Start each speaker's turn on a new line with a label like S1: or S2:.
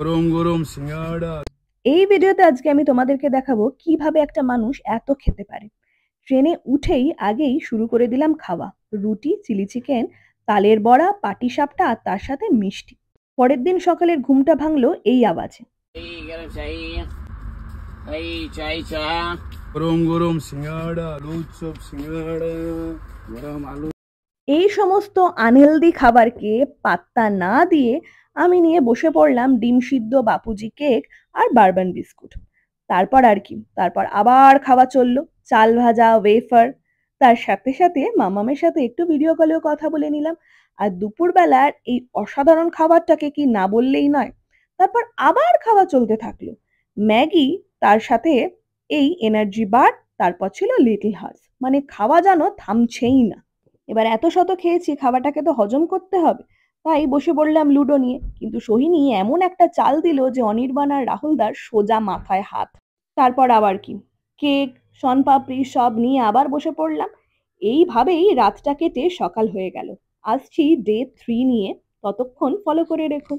S1: গরম গরম সিঙ্গাড়া।
S2: এই ভিডিওতে আজকে আমি তোমাদেরকে দেখাবো কিভাবে একটা মানুষ এত খেতে পারে। ট্রেনে উঠেই আগেই শুরু করে দিলাম খাওয়া। রুটি, চিলি চিকেন, তালের বড়া, পাটিসাপটা আর তার সাথে মিষ্টি। পরের দিন সকালের ঘুমটা ভাঙলো এই আওয়াজে।
S1: গরম গরম সিঙ্গাড়া, আলু চপ সিঙ্গাড়া, গরম আলু।
S2: এই সমস্ত আনহেলদি খাবারকে পাত্তা না দিয়ে আমি নিয়ে বসে পড়লাম ডিম সিদ্ধ, বাপুজি কেক আর বারবান বিস্কুট। তারপর আবার খাওয়া চললো। চাল ভাজা, ওয়েফার। তার সাথে সাথে মামামের সাথে একটু ভিডিও কলেও কথা বলে নিলাম। আর দুপুরবেলার এই অসাধারণ খাবারটাকে কি না বললেই নয়। তারপর আবার খাওয়া চলতে থাকলো। ম্যাগি, তার সাথে এই এনার্জি বার, তারপর ছিল লিটল হার্টস। মানে খাওয়া যেন থামছেই না। এবার এত শত খেয়েছি, খাবারটাকে তো হজম করতে হবে। তাই বসে পড়লাম লুডো নিয়ে। কিন্তু সোহিনী এমন একটা চাল দিল যে অনির্বাণ আর রাহুলদার সোজা মাথায় হাত। তারপর আবার কি, কেক, শনপাপড়ি সব নিয়ে আবার বসে পড়লাম। এইভাবেই রাতটা কেটে সকাল হয়ে গেল। আসছি ডে 3 নিয়ে, ততক্ষণ ফলো করে রেখো।